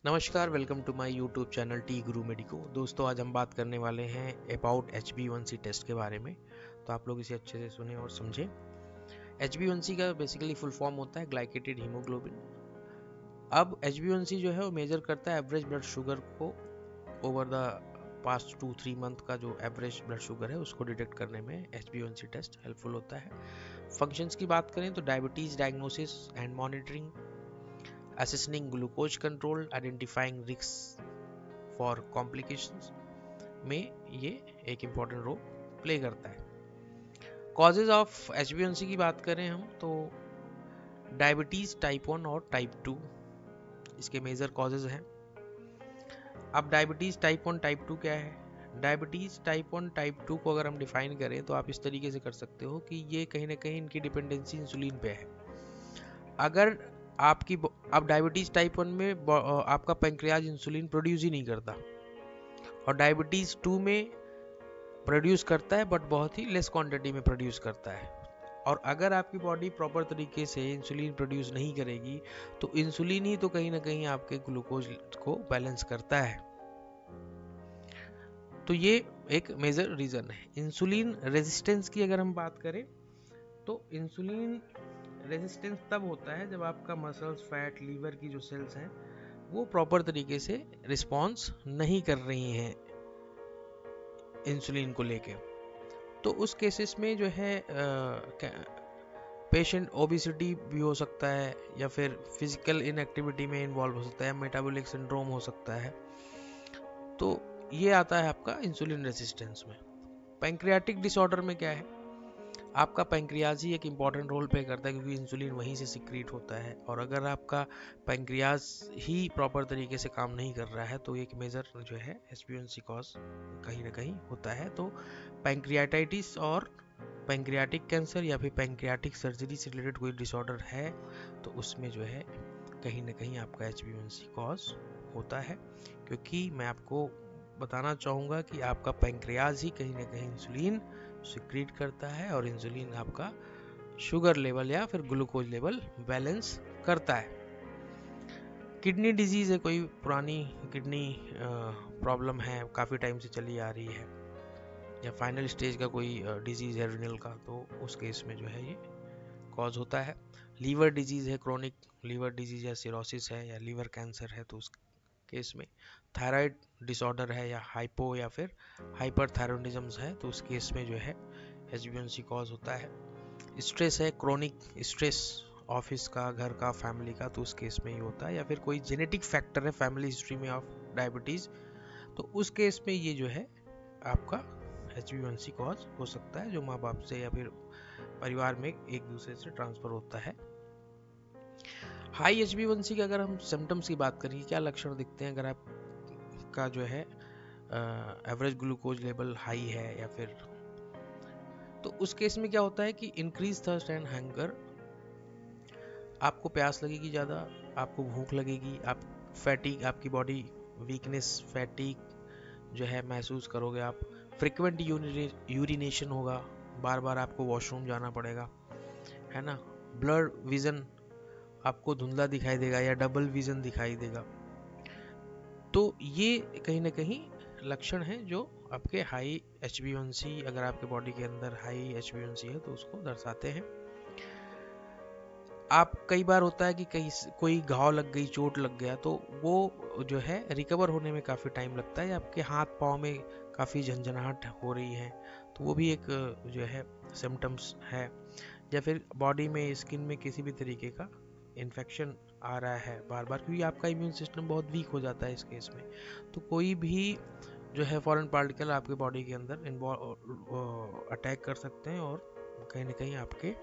नमस्कार, welcome to my YouTube channel T Guru medico. दोस्तों, आज हम बात करने वाले हैं अबाउट HbA1c टेस्ट के बारे में। तो आप लोग इसे अच्छे से सुने और समझें। HbA1c का बेसिकली फुल फॉर्म होता है ग्लाइकेटेड हीमोग्लोबिन। अब HbA1c जो है वो मेजर करता है एवरेज ब्लड शुगर को ओवर द पास्ट 2-3 मंथ का जो एवरेज ब्लड शुगर है उसको डिटेक्ट करने में HbA1c टेस्ट हेल्पफुल होता है। फंक्शंस की बात करें तो diabetes diagnosis and monitoring, assessing glucose control, identifying risks for complications में ये एक इम्पॉर्टेंट रोल प्ले करता है। कॉजेज ऑफ HbA1c की बात करें हम तो डायबिटीज टाइप 1 और टाइप 2 इसके मेजर कॉजेज हैं। अब डायबिटीज टाइप 1 टाइप 2 क्या है? डायबिटीज टाइप 1 टाइप 2 को अगर हम डिफाइन करें तो आप इस तरीके से कर सकते हो कि ये कहीं ना कहीं इनकी डिपेंडेंसी इंसुलिन पे है। अगर आपकी अब डायबिटीज टाइप 1 में आपका पैंक्रियाज इंसुलिन प्रोड्यूस ही नहीं करता, और डायबिटीज 2 में प्रोड्यूस करता है बट बहुत ही लेस क्वांटिटी में प्रोड्यूस करता है। और अगर आपकी बॉडी प्रॉपर तरीके से इंसुलिन प्रोड्यूस नहीं करेगी तो इंसुलिन ही तो कहीं ना कहीं आपके ग्लूकोज को बैलेंस करता है। तो ये एक मेजर रीजन है। इंसुलिन रेजिस्टेंस की अगर हम बात करें तो इंसुलिन रेजिस्टेंस तब होता है जब आपका मसल्स, फैट, लीवर की जो सेल्स हैं वो प्रॉपर तरीके से रिस्पॉन्स नहीं कर रही हैं इंसुलिन को लेके। तो उस केसेस में जो है पेशेंट ओबिसिटी भी हो सकता है, या फिर फिजिकल इनएक्टिविटी में इन्वॉल्व हो सकता है, मेटाबॉलिक सिंड्रोम हो सकता है। तो ये आता है आपका इंसुलिन रेजिस्टेंस में। पैंक्रियाटिक डिसऑर्डर में क्या है? आपका पैंक्रियाज ही एक इम्पॉर्टेंट रोल प्ले करता है क्योंकि इंसुलिन वहीं से सिक्रीट होता है, और अगर आपका पैंक्रियाज ही प्रॉपर तरीके से काम नहीं कर रहा है तो एक मेजर जो है HbA1c कॉज कहीं ना कहीं होता है। तो पैंक्रियाटाइटिस और पैंक्रियाटिक कैंसर या फिर पैंक्रियाटिक सर्जरी से रिलेटेड कोई डिसऑर्डर है तो उसमें जो है कहीं ना कहीं आपका HbA1c कॉज होता है, क्योंकि मैं आपको बताना चाहूँगा कि आपका पैंक्रियाज ही कहीं ना कहीं इंसुलिन सिक्रीट करता है, और इंसुलिन आपका शुगर लेवल या फिर ग्लूकोज लेवल बैलेंस करता है। किडनी डिजीज है, कोई पुरानी किडनी प्रॉब्लम है, काफ़ी टाइम से चली आ रही है, या फाइनल स्टेज का कोई डिजीज है रिनल का, तो उस केस में जो है ये कॉज होता है। लीवर डिजीज है, क्रोनिक लीवर डिजीज या सिरोसिस है या लीवर कैंसर है, तो उस केस में थायराइड डिसऑर्डर है या हाइपो या फिर हाइपरथायरॉयडिज्म है, तो उस केस में जो है HbA1c कॉज होता है। स्ट्रेस है, क्रोनिक स्ट्रेस ऑफिस का, घर का, फैमिली का, तो उस केस में ये होता है। या फिर कोई जेनेटिक फैक्टर है फैमिली हिस्ट्री में ऑफ डायबिटीज, तो उस केस में ये जो है आपका HbA1c कॉज हो सकता है, जो माँ बाप से या फिर परिवार में एक दूसरे से ट्रांसफर होता है। हाई HbA1c के अगर हम सिम्टम्स की बात करें, क्या लक्षण दिखते हैं अगर आपका जो है एवरेज ग्लूकोज लेवल हाई है, या फिर तो उस केस में क्या होता है कि इंक्रीज थर्स्ट एंड हंगर, आपको प्यास लगेगी ज़्यादा, आपको भूख लगेगी, आप फैटिक, आपकी बॉडी वीकनेस, फैटिक जो है महसूस करोगे आप। फ्रिक्वेंट यूरिनेशन होगा, बार बार आपको वॉशरूम जाना पड़ेगा, है ना। ब्लर विजन, आपको धुंधला दिखाई देगा या डबल विजन दिखाई देगा। तो ये कहीं ना कहीं लक्षण हैं जो आपके हाई HbA1c, अगर आपके बॉडी के अंदर हाई HbA1c है तो उसको दर्शाते हैं। आप कई बार होता है कि कहीं कोई घाव लग गई, चोट लग गया, तो वो जो है रिकवर होने में काफ़ी टाइम लगता है, आपके हाथ पाँव में काफ़ी झंझनाहट हो रही है, तो वो भी एक जो है सिम्टम्स है। या फिर बॉडी में, स्किन में किसी भी तरीके का इन्फेक्शन आ रहा है बार बार, क्योंकि आपका इम्यून सिस्टम बहुत वीक हो जाता है इस केस में। तो कोई भी जो है फॉरेन पार्टिकल आपके बॉडी के अंदर अटैक कर सकते हैं और कहीं ना कहीं आपके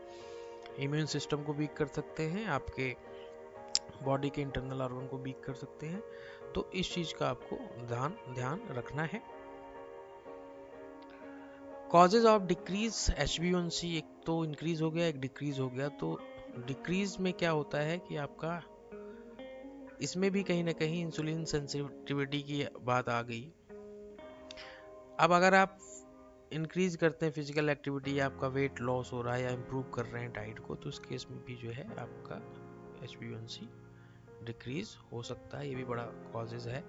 इम्यून सिस्टम को वीक कर सकते हैं, आपके बॉडी के इंटरनल ऑर्गन को वीक कर सकते हैं। तो इस चीज़ का आपको ध्यान रखना है। कॉजेज ऑफ डिक्रीज HbA1c, एक तो इंक्रीज हो गया, एक डिक्रीज हो गया। तो डिक्रीज में क्या होता है कि आपका इसमें भी कहीं ना कहीं इंसुलिन सेंसिटिविटी की बात आ गई। अब अगर आप इंक्रीज करते हैं फिजिकल एक्टिविटी, या आपका वेट लॉस हो रहा है या इम्प्रूव कर रहे हैं डाइट को, तो उस केस में भी जो है आपका HbA1c डिक्रीज हो सकता है, ये भी बड़ा कॉजेज है।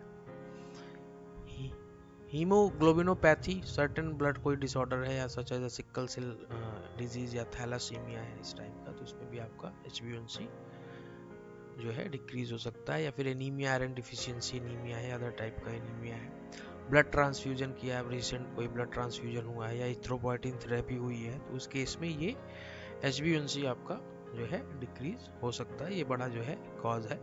हीमोग्लोबिनोपैथी, सर्टेन ब्लड कोई डिसऑर्डर है या such as sickle cell disease या थैलासीमिया है इस टाइप का, तो उसमें भी आपका HbA1c जो है डिक्रीज हो सकता है। या फिर एनीमिया, आयरन डिफिशियंसी एनीमिया है, अदर टाइप का एनीमिया है। ब्लड ट्रांसफ्यूजन किया है, रिसेंट कोई ब्लड ट्रांसफ्यूजन हुआ है या इथ्रोपोइटिन थेरेपी हुई है, तो उस केस में ये HbA1c आपका जो है डिक्रीज हो सकता है, ये बड़ा जो है कॉज है।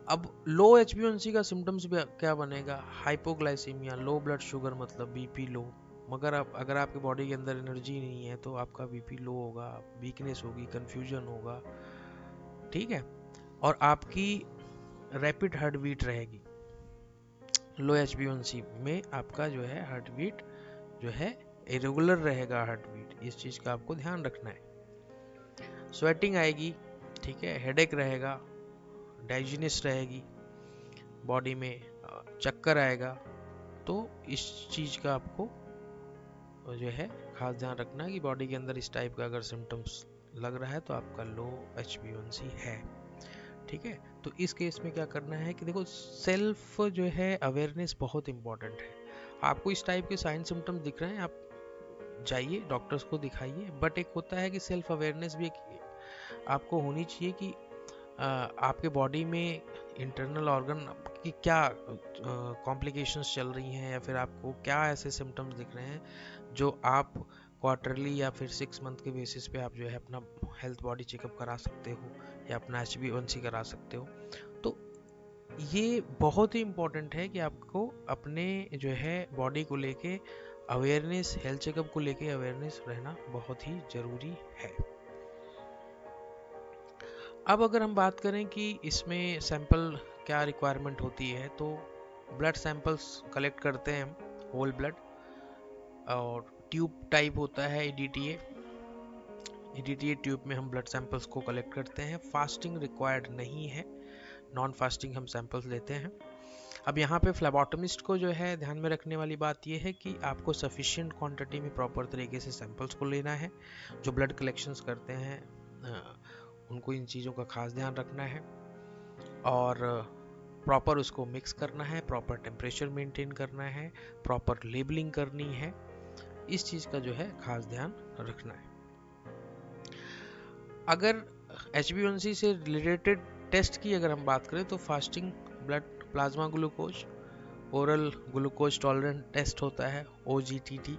अब लो HbA1c का सिम्टम्स भी क्या बनेगा? हाइपोग्लाइसीमिया, लो ब्लड शुगर मतलब बीपी लो। मगर अगर आपकी बॉडी के अंदर एनर्जी नहीं है तो आपका बीपी लो होगा, वीकनेस होगी, कंफ्यूजन होगा, ठीक है। और आपकी रैपिड हार्ट बीट रहेगी। लो HbA1c में आपका जो है हार्ट बीट जो है इरेगुलर रहेगा हार्ट बीट, इस चीज़ का आपको ध्यान रखना है। स्वेटिंग आएगी, ठीक है, हेडेक रहेगा, डाइजीनेस रहेगी बॉडी में, चक्कर आएगा, तो इस चीज़ का आपको जो है खास ध्यान रखना है कि बॉडी के अंदर इस टाइप का अगर सिम्टम्स लग रहा है तो आपका लो HbA1c है, ठीक है। तो इस केस में क्या करना है कि देखो, सेल्फ जो है अवेयरनेस बहुत इंपॉर्टेंट है। आपको इस टाइप के साइन सिम्टम्स दिख रहे हैं, आप जाइए डॉक्टर्स को दिखाइए, बट एक होता है कि सेल्फ अवेयरनेस भी आपको होनी चाहिए कि आपके बॉडी में इंटरनल ऑर्गन की क्या कॉम्प्लिकेशंस चल रही हैं, या फिर आपको क्या ऐसे सिम्टम्स दिख रहे हैं जो आप क्वार्टरली या फिर 6 मंथ के बेसिस पे आप जो है अपना हेल्थ बॉडी चेकअप करा सकते हो या अपना HbA1c करा सकते हो। तो ये बहुत ही इम्पोर्टेंट है कि आपको अपने जो है बॉडी को लेके अवेयरनेस, हेल्थ चेकअप को लेके अवेयरनेस रहना बहुत ही ज़रूरी है। अब अगर हम बात करें कि इसमें सैंपल क्या रिक्वायरमेंट होती है, तो ब्लड सैंपल्स कलेक्ट करते हैं हम, होल ब्लड, और ट्यूब टाइप होता है EDTA ट्यूब में हम ब्लड सैंपल्स को कलेक्ट करते हैं। फास्टिंग रिक्वायर्ड नहीं है, नॉन फास्टिंग हम सैंपल्स लेते हैं। अब यहाँ पे फ्लेबोटमिस्ट को जो है ध्यान में रखने वाली बात यह है कि आपको सफिशिएंट क्वांटिटी में प्रॉपर तरीके से सैंपल्स को लेना है। जो ब्लड कलेक्शंस करते हैं उनको इन चीज़ों का खास ध्यान रखना है और प्रॉपर उसको मिक्स करना है, प्रॉपर टेम्परेचर मेंटेन करना है, प्रॉपर लेबलिंग करनी है, इस चीज़ का जो है खास ध्यान रखना है। अगर HbA1c से रिलेटेड टेस्ट की अगर हम बात करें तो fasting blood plasma glucose, oral glucose tolerant test होता है OGTT,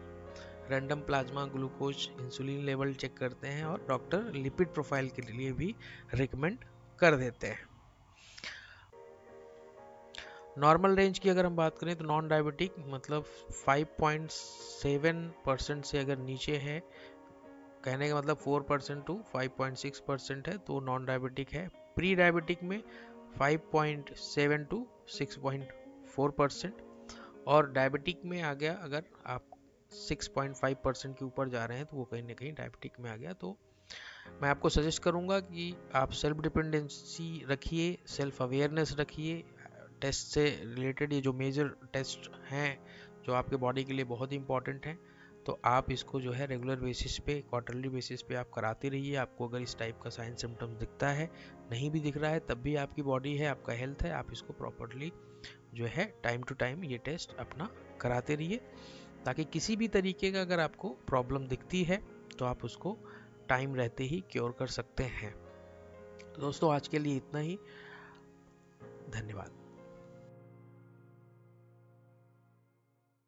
random plasma glucose, insulin level check करते हैं और डॉक्टर लिपिड प्रोफाइल के लिए भी रिकमेंड कर देते हैं। नॉर्मल रेंज की अगर हम बात करें तो नॉन डायबिटिक मतलब 5.7% से अगर नीचे है, कहने का मतलब 4% टू 5.6% है तो नॉन डायबिटिक है। प्री डायबिटिक में 5.7 टू 6.4%, और डायबिटिक में आ गया अगर आप 6.5% के ऊपर जा रहे हैं तो वो कहीं ना कहीं डायबिटिक में आ गया। तो मैं आपको सजेस्ट करूंगा कि आप सेल्फ डिपेंडेंसी रखिए, सेल्फ अवेयरनेस रखिए, टेस्ट से रिलेटेड ये जो मेजर टेस्ट हैं जो आपके बॉडी के लिए बहुत ही इंपॉर्टेंट हैं, तो आप इसको जो है रेगुलर बेसिस पे, क्वार्टरली बेसिस पे आप कराते रहिए। आपको अगर इस टाइप का साइन सिम्टम्स दिखता है, नहीं भी दिख रहा है, तब भी आपकी बॉडी है, आपका हेल्थ है, आप इसको प्रॉपरली जो है टाइम टू टाइम ये टेस्ट अपना कराते रहिए, ताकि किसी भी तरीके का अगर आपको प्रॉब्लम दिखती है तो आप उसको टाइम रहते ही क्योर कर सकते हैं। दोस्तों आज के लिए इतना ही, धन्यवाद।